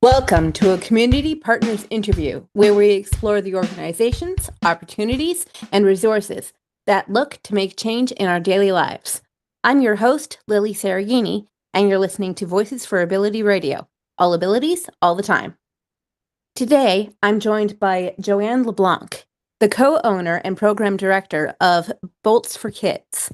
Welcome to a Community Partners interview where we explore the organizations, opportunities, and resources that look to make change in our daily lives. I'm your host, Lilly Cereghini, and you're listening to Voices for Ability Radio. All abilities, all the time. Today, I'm joined by Joanne LeBlanc, the co-owner and program director of Bolts for Kids.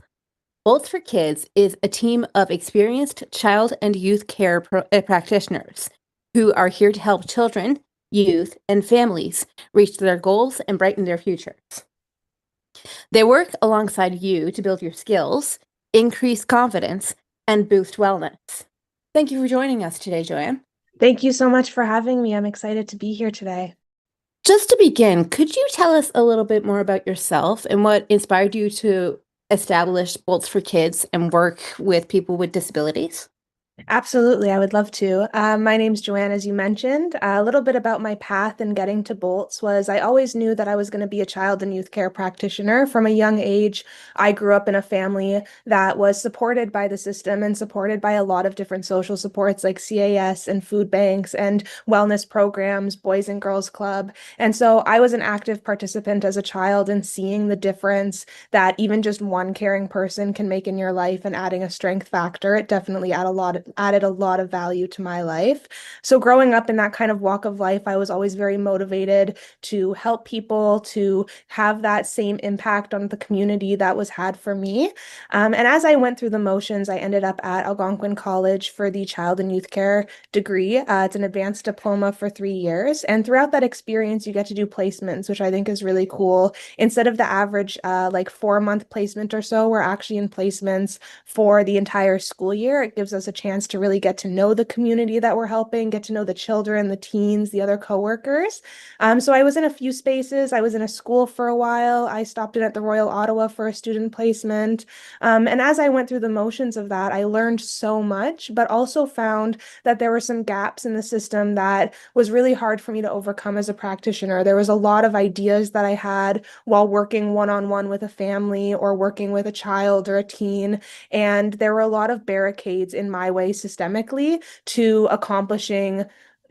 Bolts for Kids is a team of experienced child and youth care practitioners who are here to help children, youth, and families reach their goals and brighten their futures. They work alongside you to build your skills, increase confidence, and boost wellness. Thank you for joining us today, Joanne. Thank you so much for having me. I'm excited to be here today. Just to begin, could you tell us a little bit more about yourself and what inspired you to establish Bolts for Kids and work with people with disabilities? Absolutely, I would love to. My name's Joanne, as you mentioned. A little bit about my path in getting to Bolts was I always knew that I was going to be a child and youth care practitioner. From a young age, I grew up in a family that was supported by the system and supported by a lot of different social supports like CAS and food banks and wellness programs, Boys and Girls Club. And so I was an active participant as a child in seeing the difference that even just one caring person can make in your life and adding a strength factor. It definitely added a lot of value to my life. So growing up in that kind of walk of life, I was always very motivated to help people, to have that same impact on the community that was had for me. And as I went through the motions, I ended up at Algonquin College for the Child and Youth Care degree. It's an advanced diploma for 3 years. And throughout that experience, you get to do placements, which I think is really cool. Instead of the average like 4-month placement or so, we're actually in placements for the entire school year. It gives us a chance to really get to know the community that we're helping, get to know the children, the teens, the other coworkers. So I was in a few spaces. I was in a school for a while. I stopped in at the Royal Ottawa for a student placement. And as I went through the motions of that, I learned so much, but also found that there were some gaps in the system that was really hard for me to overcome as a practitioner. There was a lot of ideas that I had while working one-on-one with a family or working with a child or a teen. And there were a lot of barricades in my way systemically to accomplishing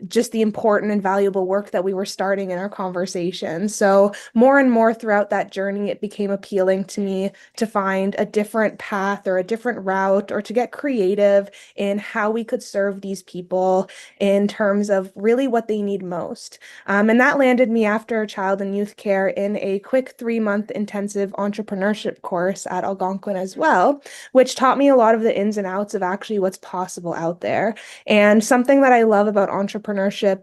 just the important and valuable work that we were starting in our conversation. So more and more throughout that journey, it became appealing to me to find a different path or a different route or to get creative in how we could serve these people in terms of really what they need most. And that landed me after child and youth care in a quick 3-month intensive entrepreneurship course at Algonquin as well, which taught me a lot of the ins and outs of actually what's possible out there. And something that I love about entrepreneurship,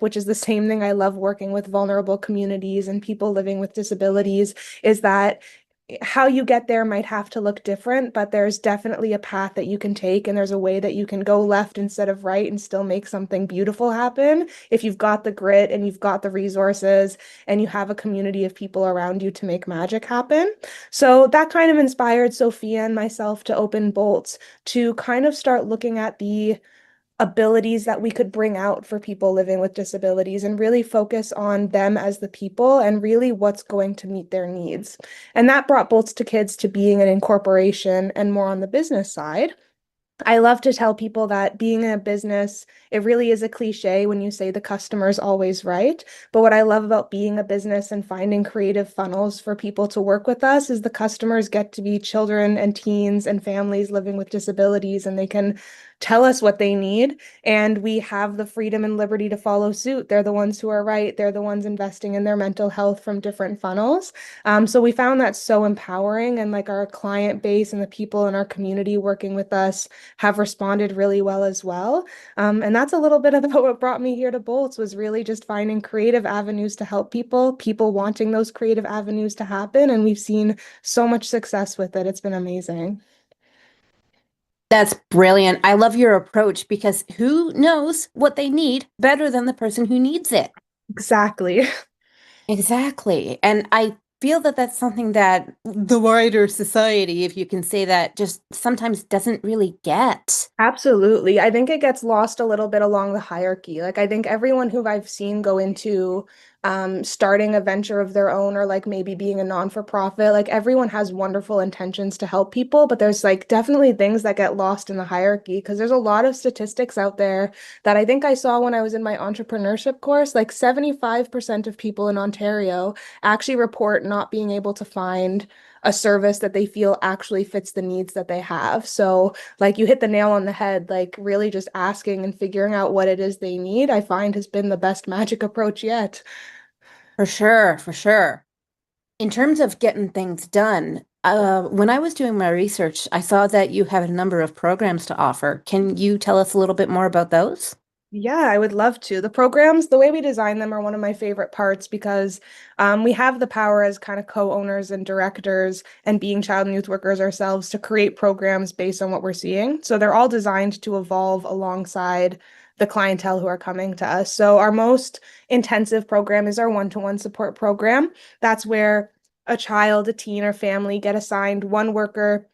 which is the same thing I love working with vulnerable communities and people living with disabilities, is that how you get there might have to look different, but there's definitely a path that you can take, and there's a way that you can go left instead of right and still make something beautiful happen if you've got the grit and you've got the resources and you have a community of people around you to make magic happen. So that kind of inspired Sophia and myself to open Bolts, to kind of start looking at the abilities that we could bring out for people living with disabilities and really focus on them as the people and really what's going to meet their needs. And that brought Bolts to Kids to being an incorporation and more on the business side. I love to tell people that being in a business, it really is a cliche when you say the customer is always right. But what I love about being a business and finding creative funnels for people to work with us is the customers get to be children and teens and families living with disabilities, and they can tell us what they need, and we have the freedom and liberty to follow suit. They're the ones who are right. They're the ones investing in their mental health from different funnels. So we found that so empowering, and like our client base and the people in our community working with us have responded really well as well. And that's a little bit about what brought me here to Bolts, was really just finding creative avenues to help people wanting those creative avenues to happen. And we've seen so much success with it. It's been amazing. That's brilliant. I love your approach because who knows what they need better than the person who needs it? Exactly. Exactly. And I feel that that's something that the wider society, if you can say that, just sometimes doesn't really get. Absolutely. I think it gets lost a little bit along the hierarchy. Like, I think everyone who I've seen go into starting a venture of their own or like maybe being a non-for-profit. Like everyone has wonderful intentions to help people, but there's like definitely things that get lost in the hierarchy because there's a lot of statistics out there that I think I saw when I was in my entrepreneurship course. Like 75% of people in Ontario actually report not being able to find a service that they feel actually fits the needs that they have. So, like you hit the nail on the head, like really just asking and figuring out what it is they need, I find has been the best magic approach yet. For sure, for sure. In terms of getting things done, when I was doing my research, I saw that you have a number of programs to offer. Can you tell us a little bit more about those? Yeah, I would love to. The programs, the way we design them are one of my favorite parts because we have the power as kind of co-owners and directors and being child and youth workers ourselves to create programs based on what we're seeing. So they're all designed to evolve alongside the clientele who are coming to us. So our most intensive program is our one-to-one support program. That's where a child, a teen, or family get assigned one worker,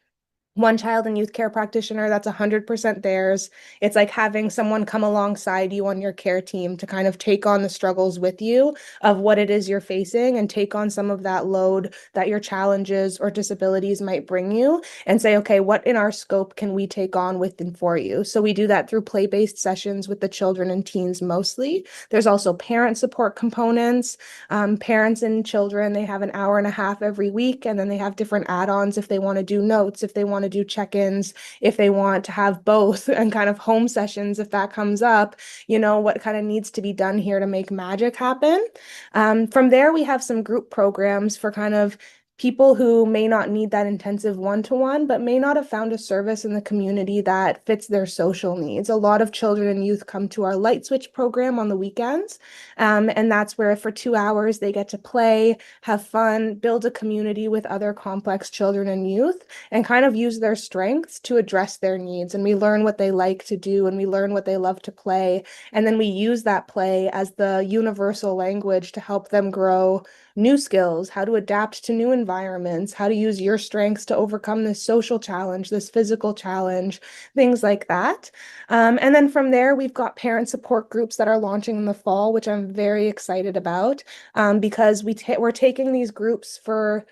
one child and youth care practitioner that's 100% theirs. It's like having someone come alongside you on your care team to kind of take on the struggles with you of what it is you're facing and take on some of that load that your challenges or disabilities might bring you and say, okay, what in our scope can we take on with and for you? So we do that through play-based sessions with the children and teens mostly. There's also parent support components. Parents and children, they have an hour and a half every week, and then they have different add-ons if they want to do notes, if they want to do check-ins, if they want to have both, and kind of home sessions if that comes up, what kind of needs to be done here to make magic happen. From there, we have some group programs for kind of people who may not need that intensive one-to-one, but may not have found a service in the community that fits their social needs. A lot of children and youth come to our Light Switch program on the weekends, and that's where for 2 hours they get to play, have fun, build a community with other complex children and youth, and kind of use their strengths to address their needs. And we learn what they like to do, and we learn what they love to play. And then we use that play as the universal language to help them grow new skills, how to adapt to new environments, how to use your strengths to overcome this social challenge, this physical challenge, things like that. And then from there, we've got parent support groups that are launching in the fall, which I'm very excited about because we're taking these groups for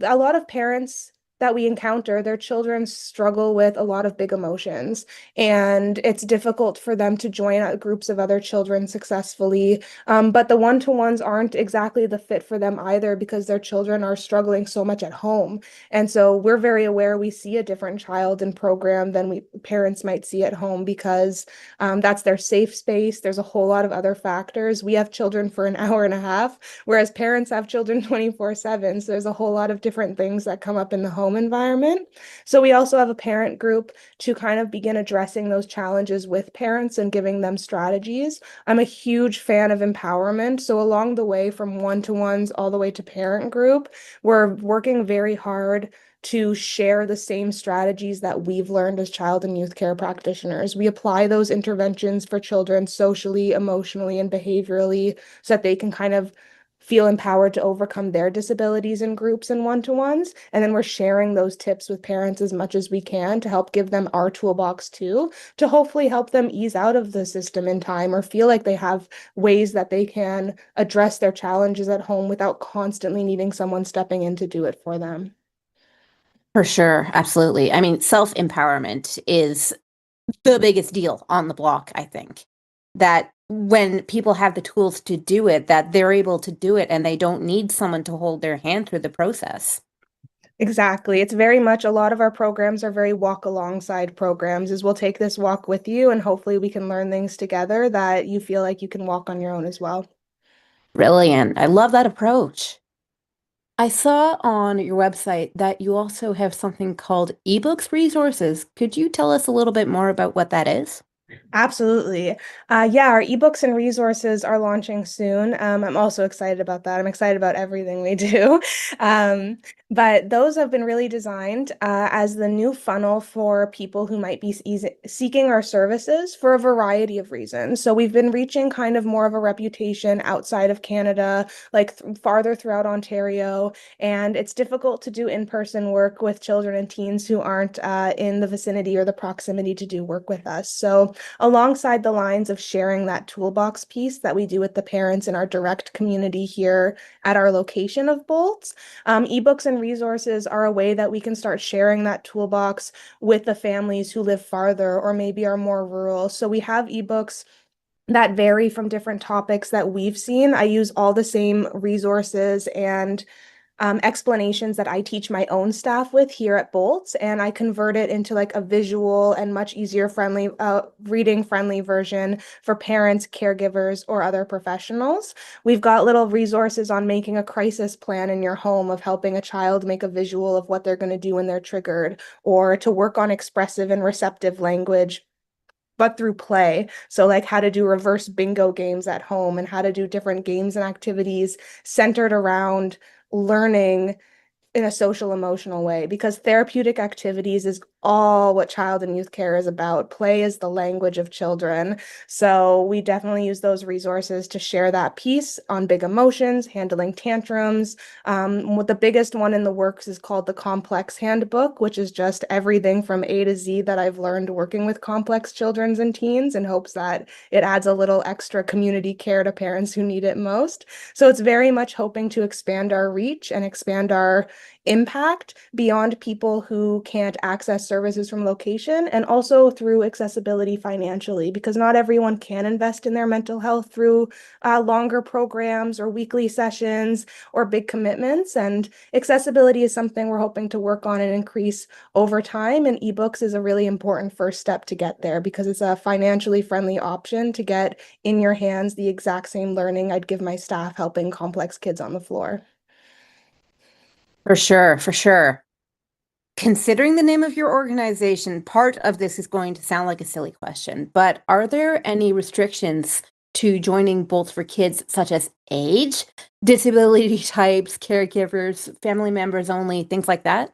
a lot of parents that we encounter, their children struggle with a lot of big emotions, and it's difficult for them to join groups of other children successfully. But the one-to-ones aren't exactly the fit for them either because their children are struggling so much at home. And so we're very aware we see a different child in program than we parents might see at home because that's their safe space. There's a whole lot of other factors. We have children for an hour and a half, whereas parents have children 24/7. So there's a whole lot of different things that come up in the home environment. So we also have a parent group to kind of begin addressing those challenges with parents and giving them strategies. I'm a huge fan of empowerment. So along the way, from one-to-ones all the way to parent group, we're working very hard to share the same strategies that we've learned as child and youth care practitioners. We apply those interventions for children socially, emotionally, and behaviorally so that they can kind of feel empowered to overcome their disabilities in groups and one-to-ones. And then we're sharing those tips with parents as much as we can to help give them our toolbox too, to hopefully help them ease out of the system in time or feel like they have ways that they can address their challenges at home without constantly needing someone stepping in to do it for them. For sure, absolutely. I mean, self-empowerment is the biggest deal on the block, I think. That when people have the tools to do it, that they're able to do it and they don't need someone to hold their hand through the process. Exactly. It's very much a lot of our programs are very walk alongside programs, is we'll take this walk with you and hopefully we can learn things together that you feel like you can walk on your own as well. Brilliant. I love that approach. I saw on your website that you also have something called ebooks resources. Could you tell us a little bit more about what that is? Absolutely. Yeah, our ebooks and resources are launching soon. I'm also excited about that. I'm excited about everything we do. Um, But those have been really designed as the new funnel for people who might be seeking our services for a variety of reasons. So we've been reaching kind of more of a reputation outside of Canada, like farther throughout Ontario. And it's difficult to do in-person work with children and teens who aren't in the vicinity or the proximity to do work with us. So alongside the lines of sharing that toolbox piece that we do with the parents in our direct community here at our location of Bolts, ebooks and resources are a way that we can start sharing that toolbox with the families who live farther or maybe are more rural. So we have ebooks that vary from different topics that we've seen. I use all the same resources and explanations that I teach my own staff with here at Bolts, and I convert it into like a visual and much easier friendly, reading friendly version for parents, caregivers, or other professionals. We've got little resources on making a crisis plan in your home of helping a child make a visual of what they're going to do when they're triggered, or to work on expressive and receptive language but through play. So, like how to do reverse bingo games at home and how to do different games and activities centered around learning in a social emotional way because therapeutic activities is all what child and youth care is about. Play is the language of children. So we definitely use those resources to share that piece on big emotions, handling tantrums. What the biggest one in the works is called the Complex Handbook, which is just everything from A to Z that I've learned working with complex children and teens in hopes that it adds a little extra community care to parents who need it most. So it's very much hoping to expand our reach and expand our impact beyond people who can't access services from location and also through accessibility financially because not everyone can invest in their mental health through longer programs or weekly sessions or big commitments, and accessibility is something we're hoping to work on and increase over time, and ebooks is a really important first step to get there because it's a financially friendly option to get in your hands the exact same learning I'd give my staff helping complex kids on the floor. For sure, for sure. Considering the name of your organization, part of this is going to sound like a silly question, but are there any restrictions to joining Bolts for Kids, such as age, disability types, caregivers, family members only, things like that?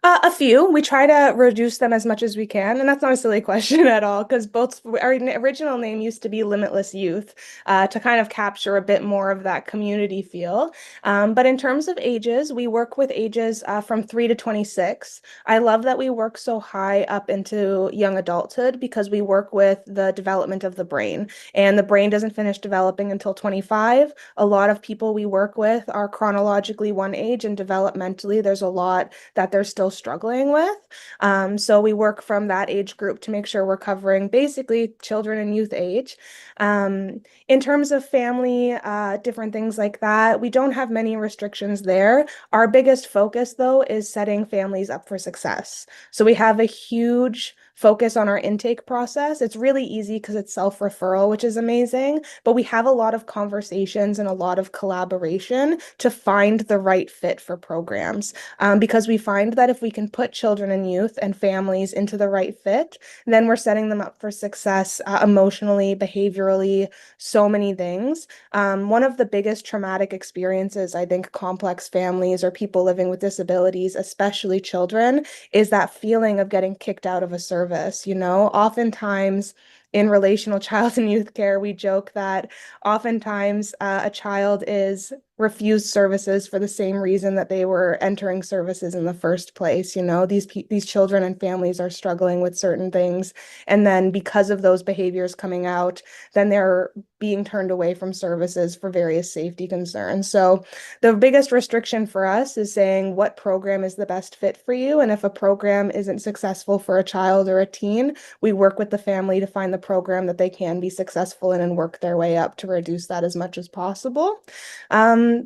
A few. We try to reduce them as much as we can, and that's not a silly question at all, because both our original name used to be Limitless Youth, to kind of capture a bit more of that community feel. But in terms of ages, we work with ages from 3 to 26. I love that we work so high up into young adulthood because we work with the development of the brain, and the brain doesn't finish developing until 25. A lot of people we work with are chronologically one age, and developmentally, there's a lot that they're still struggling with. So we work from that age group to make sure we're covering basically children and youth age. In terms of family, different things like that, we don't have many restrictions there. Our biggest focus, though, is setting families up for success. So we have a huge focus on our intake process. It's really easy because it's self-referral, which is amazing, but we have a lot of conversations and a lot of collaboration to find the right fit for programs. Because we find that if we can put children and youth and families into the right fit, then we're setting them up for success emotionally, behaviorally, so many things. One of the biggest traumatic experiences, I think, complex families or people living with disabilities, especially children, is that feeling of getting kicked out of a service. Oftentimes in relational child and youth care, we joke that oftentimes a child is refused services for the same reason that they were entering services in the first place. These children and families are struggling with certain things, and then because of those behaviors coming out, then they're being turned away from services for various safety concerns. So the biggest restriction for us is saying what program is the best fit for you, and if a program isn't successful for a child or a teen, we work with the family to find the program that they can be successful in and work their way up to reduce that as much as possible.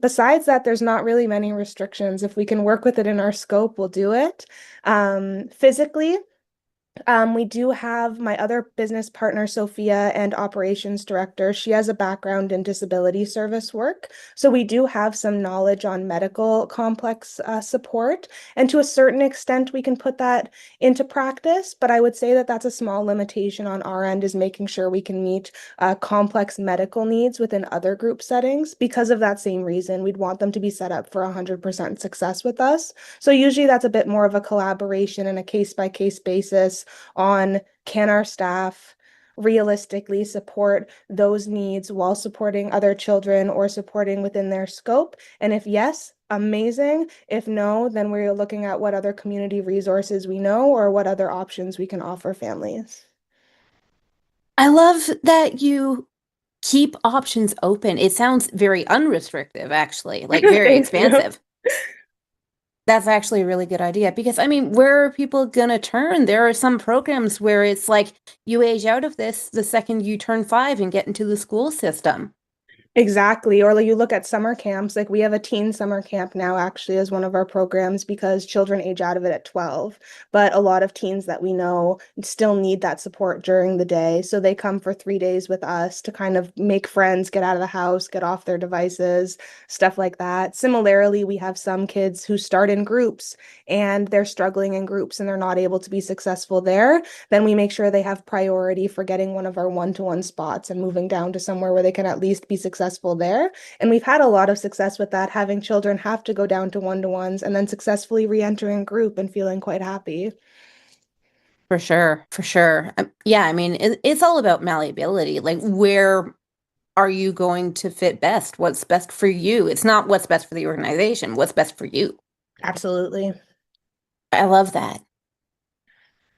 Besides that, there's not really many restrictions. If we can work with it in our scope, we'll do it. Physically, We do have my other business partner, Sophia, and operations director. She has a background in disability service work. So we do have some knowledge on medical complex support. And to a certain extent, we can put that into practice. But I would say that that's a small limitation on our end, is making sure we can meet complex medical needs within other group settings. Because of that same reason, we'd want them to be set up for 100% success with us. So usually that's a bit more of a collaboration and a case-by-case basis on, can our staff realistically support those needs while supporting other children or supporting within their scope? And if yes, amazing. If no, then we're looking at what other community resources we know or what other options we can offer families. I love that you keep options open. It sounds very unrestrictive, actually, like very Thank you. expansive. That's actually a really good idea because I mean, where are people gonna turn? There are some programs where it's like you age out of this the second you turn 5 and get into the school system. Exactly. Or like you look at summer camps, like we have a teen summer camp now actually as one of our programs because children age out of it at 12. But a lot of teens that we know still need that support during the day. So they come for 3 days with us to kind of make friends, get out of the house, get off their devices, stuff like that. Similarly, we have some kids who start in groups and they're struggling in groups and they're not able to be successful there. Then we make sure they have priority for getting one of our one-to-one spots and moving down to somewhere where they can at least be successful there. And we've had a lot of success with that, having children have to go down to one-to-ones and then successfully re-entering group and feeling quite happy. For sure, for sure. Yeah, I mean, it's all about malleability. Like, where are you going to fit best? What's best for you? It's not what's best for the organization, what's best for you. Absolutely. I love that.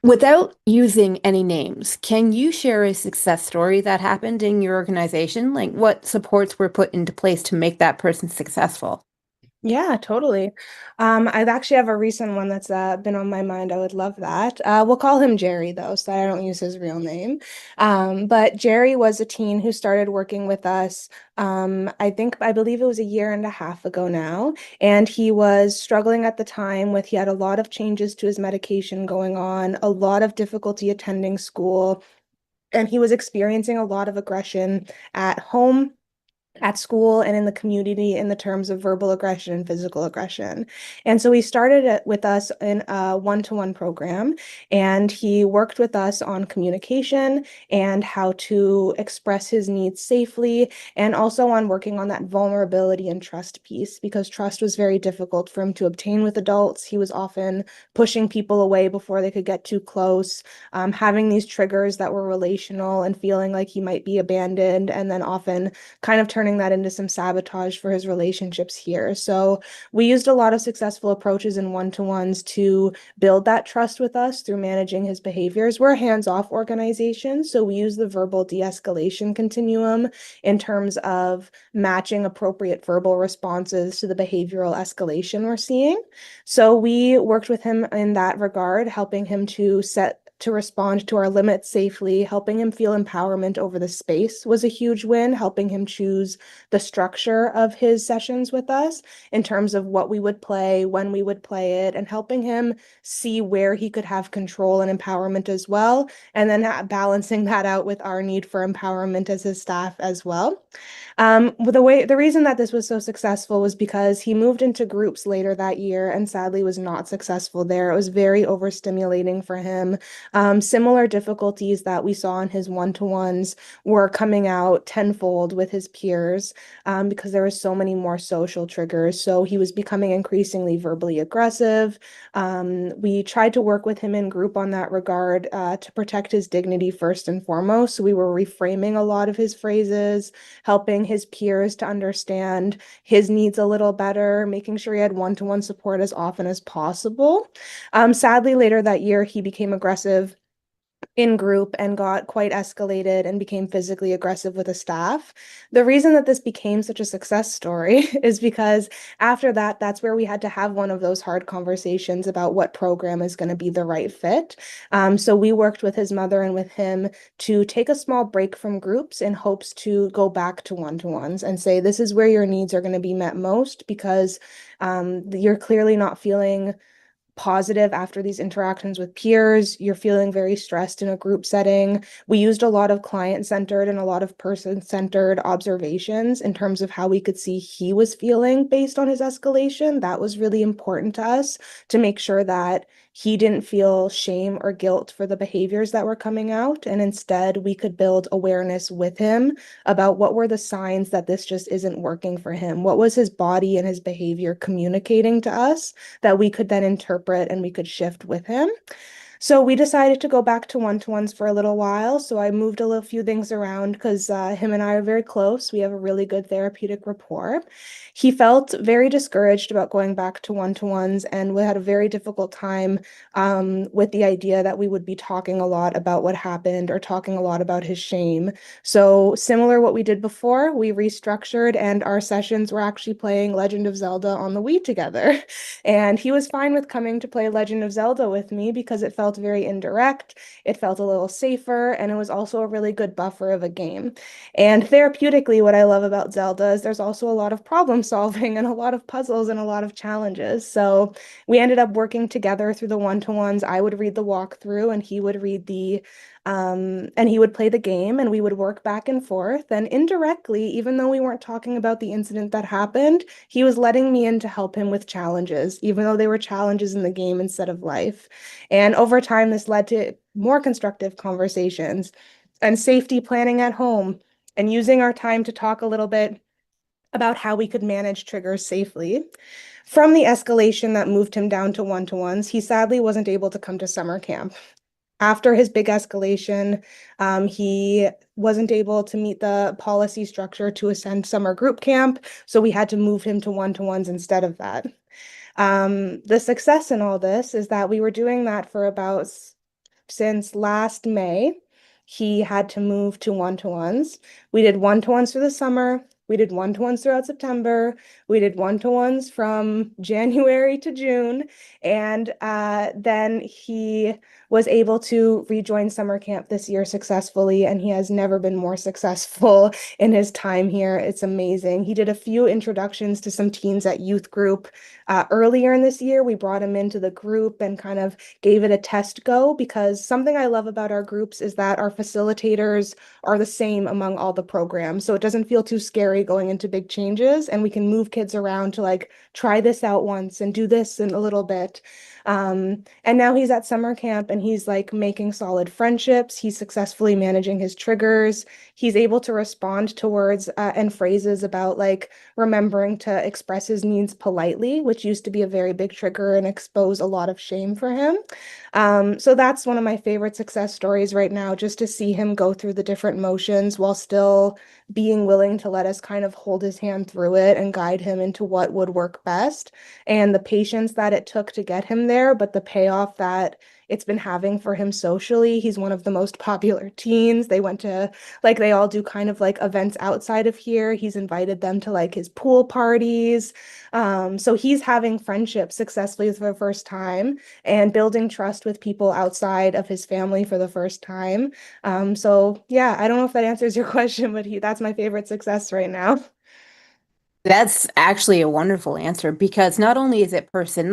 Without using any names, can you share a success story that happened in your organization? Like, what supports were put into place to make that person successful? Yeah, totally. I've actually have a recent one that's been on my mind. I would love that. We'll call him Jerry though, so I don't use his real name. But Jerry was a teen who started working with us. I believe it was a year and a half ago now, and he was struggling at the time with he had a lot of changes to his medication going on, a lot of difficulty attending school, and he was experiencing a lot of aggression at home, at school, and in the community in the terms of verbal aggression and physical aggression. And so he started it with us in a one-to-one program, and he worked with us on communication and how to express his needs safely, and also on working on that vulnerability and trust piece, because trust was very difficult for him to obtain with adults. He was often pushing people away before they could get too close, having these triggers that were relational and feeling like he might be abandoned, and then often kind of turning that into some sabotage for his relationships here. So we used a lot of successful approaches in one-to-ones to build that trust with us through managing his behaviors. We're a hands-off organization, so we use the verbal de-escalation continuum in terms of matching appropriate verbal responses to the behavioral escalation we're seeing. So we worked with him in that regard, helping him to respond to our limits safely, helping him feel empowerment over the space was a huge win, helping him choose the structure of his sessions with us in terms of what we would play, when we would play it, and helping him see where he could have control and empowerment as well, and then balancing that out with our need for empowerment as his staff as well. The reason that this was so successful was because he moved into groups later that year and sadly was not successful there. It was very overstimulating for him. Similar difficulties that we saw in his one-to-ones were coming out tenfold with his peers, because there were so many more social triggers. So he was becoming increasingly verbally aggressive. We tried to work with him in group on that regard, to protect his dignity first and foremost. So we were reframing a lot of his phrases, helping his peers to understand his needs a little better, making sure he had one-to-one support as often as possible. Sadly, later that year, he became aggressive in group and got quite escalated and became physically aggressive with the staff. The reason that this became such a success story is because after that, that's where we had to have one of those hard conversations about what program is going to be the right fit. So we worked with his mother and with him to take a small break from groups in hopes to go back to one-to-ones and say, this is where your needs are going to be met most because you're clearly not feeling positive after these interactions with peers. You're feeling very stressed in a group setting. We used a lot of client-centered and a lot of person-centered observations in terms of how we could see he was feeling based on his escalation. That was really important to us to make sure that he didn't feel shame or guilt for the behaviors that were coming out. And instead, we could build awareness with him about what were the signs that this just isn't working for him. What was his body and his behavior communicating to us that we could then interpret and we could shift with him. So we decided to go back to one-to-ones for a little while. So I moved few things around because him and I are very close. We have a really good therapeutic rapport. He felt very discouraged about going back to one-to-ones, and we had a very difficult time with the idea that we would be talking a lot about what happened or talking a lot about his shame. So similar what we did before, we restructured, and our sessions were actually playing Legend of Zelda on the Wii together. And he was fine with coming to play Legend of Zelda with me because it felt very indirect, it felt a little safer, and it was also a really good buffer of a game. And therapeutically, what I love about Zelda is there's also a lot of problem solving and a lot of puzzles and a lot of challenges. So we ended up working together through the one-to-ones. I would read the walkthrough and he would read and he would play the game and we would work back and forth. And indirectly, even though we weren't talking about the incident that happened, he was letting me in to help him with challenges, even though they were challenges in the game instead of life. And over time, this led to more constructive conversations and safety planning at home and using our time to talk a little bit about how we could manage triggers safely. From the escalation that moved him down to one-to-ones, he sadly wasn't able to come to summer camp. After his big escalation, he wasn't able to meet the policy structure to attend summer group camp, so we had to move him to one-to-ones instead of that. The success in all this is that we were doing that for about since last May. He had to move to one-to-ones. We did one-to-ones through the summer. We did one-to-ones throughout September. We did one-to-ones from January to June. And then he was able to rejoin summer camp this year successfully, and he has never been more successful in his time here. It's amazing. He did a few introductions to some teens at youth group earlier in this year. We brought him into the group and kind of gave it a test go, because something I love about our groups is that our facilitators are the same among all the programs. So it doesn't feel too scary going into big changes, and we can move kids around to like try this out once and do this in a little bit. And now he's at summer camp and he's like making solid friendships. He's successfully managing his triggers. He's able to respond to words and phrases about like remembering to express his needs politely, which used to be a very big trigger and expose a lot of shame for him. So that's one of my favorite success stories right now, just to see him go through the different motions while still being willing to let us kind of hold his hand through it and guide him into what would work best. And the patience that it took to get him there, but the payoff that it's been having for him socially. He's one of the most popular teens. They went to, like, they all do kind of like events outside of here. He's invited them to like his pool parties. So he's having friendships successfully for the first time and building trust with people outside of his family for the first time. So yeah, I don't know if that answers your question, but that's my favorite success right now. That's actually a wonderful answer, because not only is it person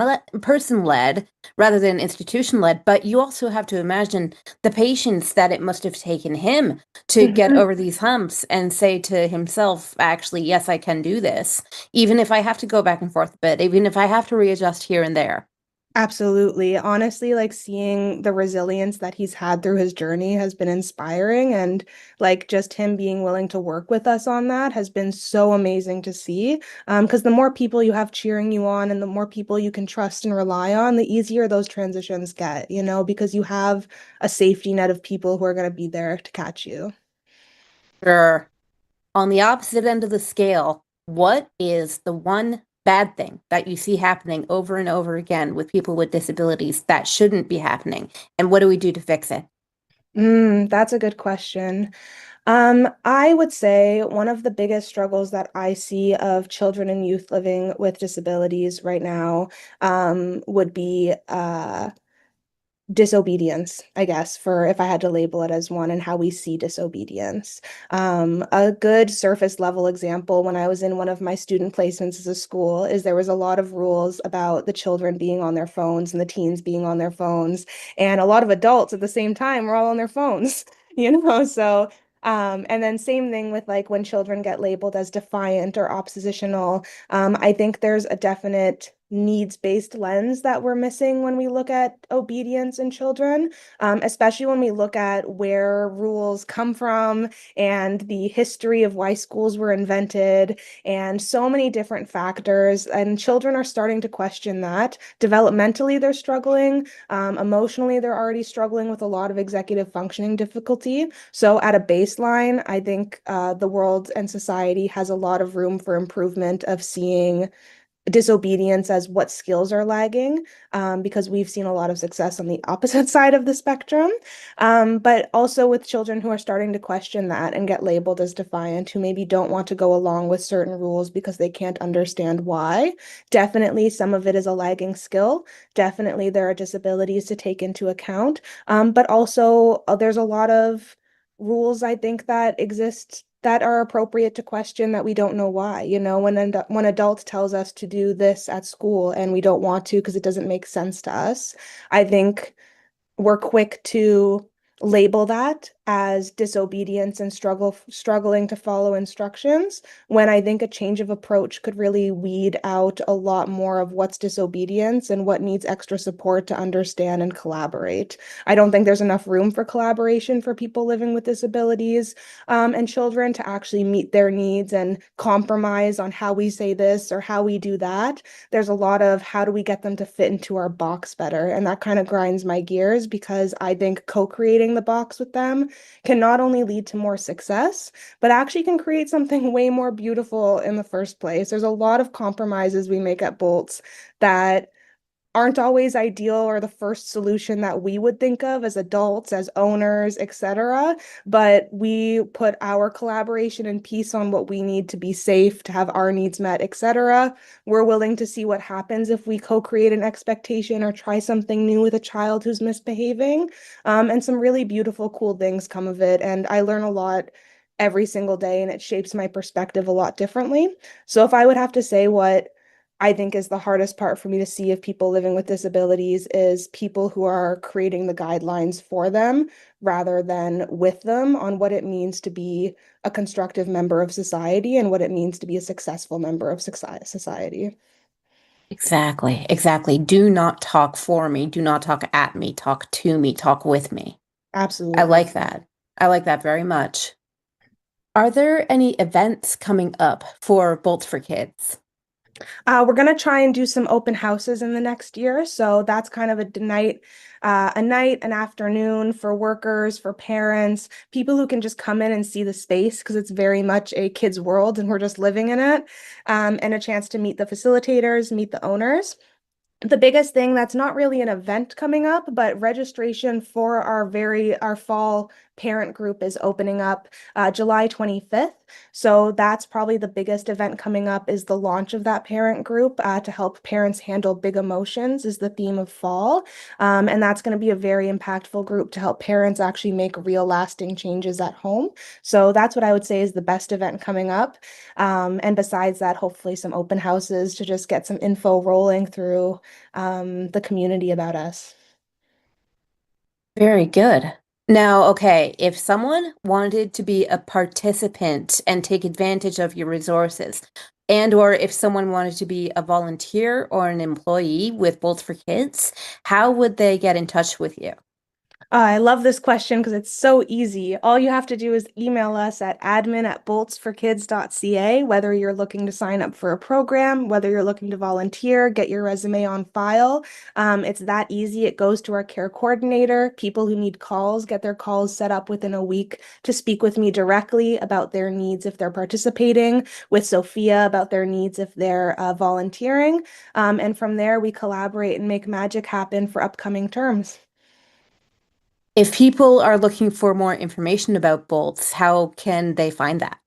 led rather than institution led, but you also have to imagine the patience that it must have taken him to get Mhm. over these humps and say to himself, actually, yes, I can do this, even if I have to go back and forth a bit, even if I have to readjust here and there. Absolutely. Honestly, like seeing the resilience that he's had through his journey has been inspiring. And like just him being willing to work with us on that has been so amazing to see. Because the more people you have cheering you on and the more people you can trust and rely on, the easier those transitions get, because you have a safety net of people who are going to be there to catch you. Sure. On the opposite end of the scale, what is the one bad thing that you see happening over and over again with people with disabilities that shouldn't be happening? And what do we do to fix it? That's a good question. I would say one of the biggest struggles that I see of children and youth living with disabilities right now would be Disobedience, I guess, for if I had to label it as one, and how we see disobedience. A good surface level example when I was in one of my student placements as a school is there was a lot of rules about the children being on their phones and the teens being on their phones, and a lot of adults at the same time were all on their phones, so and then same thing with like when children get labeled as defiant or oppositional. I think there's a definite needs-based lens that we're missing when we look at obedience in children, especially when we look at where rules come from and the history of why schools were invented and so many different factors. And children are starting to question that. Developmentally, they're struggling. Emotionally, they're already struggling with a lot of executive functioning difficulty. So, at a baseline, I think the world and society has a lot of room for improvement of seeing disobedience as what skills are lagging, because we've seen a lot of success on the opposite side of the spectrum. But also with children who are starting to question that and get labeled as defiant, who maybe don't want to go along with certain rules because they can't understand why. Definitely, some of it is a lagging skill. Definitely, there are disabilities to take into account. But also, there's a lot of rules I think that exist that are appropriate to question that we don't know why. When adults tells us to do this at school and we don't want to because it doesn't make sense to us, I think we're quick to label that as disobedience and struggling to follow instructions, when I think a change of approach could really weed out a lot more of what's disobedience and what needs extra support to understand and collaborate. I don't think there's enough room for collaboration for people living with disabilities, and children to actually meet their needs and compromise on how we say this or how we do that. There's a lot of how do we get them to fit into our box better, and that kind of grinds my gears because I think co-creating the box with them can not only lead to more success, but actually can create something way more beautiful in the first place. There's a lot of compromises we make at Bolts that aren't always ideal or the first solution that we would think of as adults, as owners, etc. But we put our collaboration and peace on what we need to be safe, to have our needs met, etc. We're willing to see what happens if we co-create an expectation or try something new with a child who's misbehaving. And some really beautiful, cool things come of it. And I learn a lot every single day, and it shapes my perspective a lot differently. So if I would have to say what I think is the hardest part for me to see of people living with disabilities is people who are creating the guidelines for them rather than with them on what it means to be a constructive member of society and what it means to be a successful member of society. Exactly, exactly. Do not talk for me. Do not talk at me. Talk to me. Talk with me. I Absolutely. like that. I like that very much. Are there any events coming up for Bolt for Kids? We're gonna try and do some open houses in the next year, so that's kind of an afternoon for workers, for parents, people who can just come in and see the space because it's very much a kid's world and we're just living in it, and a chance to meet the facilitators, meet the owners. The biggest thing that's not really an event coming up, but registration for our fall parent group is opening up July 25th. So that's probably the biggest event coming up is the launch of that parent group to help parents handle big emotions is the theme of fall. And that's going to be a very impactful group to help parents actually make real lasting changes at home. So that's what I would say is the best event coming up. And besides that, hopefully some open houses to just get some info rolling through the community about us. Very good. Now, okay, if someone wanted to be a participant and take advantage of your resources, and or if someone wanted to be a volunteer or an employee with Bolts for Kids, how would they get in touch with you? I love this question because it's so easy. All you have to do is email us at admin@boltsforkids.ca, whether you're looking to sign up for a program, whether you're looking to volunteer, get your resume on file. It's that easy. It goes to our care coordinator. People who need calls get their calls set up within a week to speak with me directly about their needs if they're participating, with Sophia about their needs if they're volunteering. And from there, we collaborate and make magic happen for upcoming terms. If people are looking for more information about Bolts, how can they find that?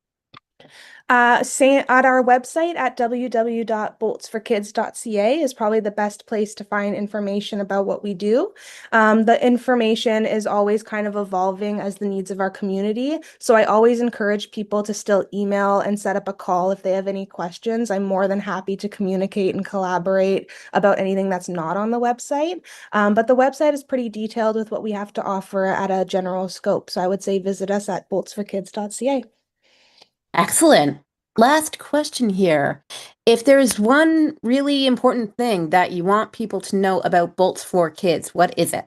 At our website at www.boltsforkids.ca is probably the best place to find information about what we do. The information is always kind of evolving as the needs of our community. So I always encourage people to still email and set up a call if they have any questions. I'm more than happy to communicate and collaborate about anything that's not on the website. But the website is pretty detailed with what we have to offer at a general scope. So I would say visit us at boltsforkids.ca. Excellent. Last question here. If there's one really important thing that you want people to know about Bolts for Kids, what is it?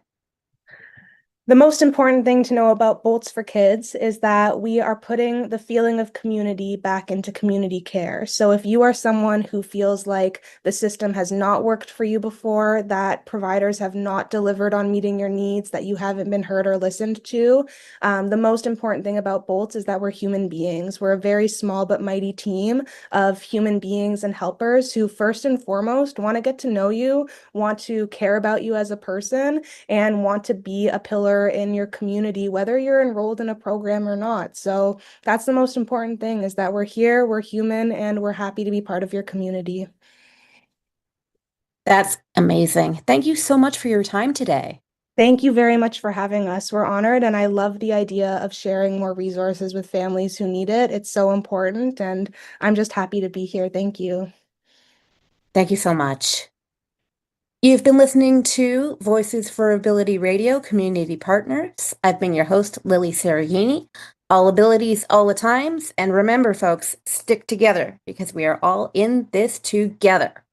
The most important thing to know about Bolts for Kids is that we are putting the feeling of community back into community care. So if you are someone who feels like the system has not worked for you before, that providers have not delivered on meeting your needs, that you haven't been heard or listened to, the most important thing about Bolts is that we're human beings. We're a very small but mighty team of human beings and helpers who first and foremost want to get to know you, want to care about you as a person, and want to be a pillar in your community, whether you're enrolled in a program or not. So that's the most important thing, is that we're here, we're human, and we're happy to be part of your community. That's amazing. Thank you so much for your time today. Thank you very much for having us. We're honored, and I love the idea of sharing more resources with families who need it. It's so important, and I'm just happy to be here. Thank you. Thank you so much. You've been listening to Voices for Ability Radio Community Partners. I've been your host, Lilly Cereghini. All abilities, all the times. And remember, folks, stick together because we are all in this together.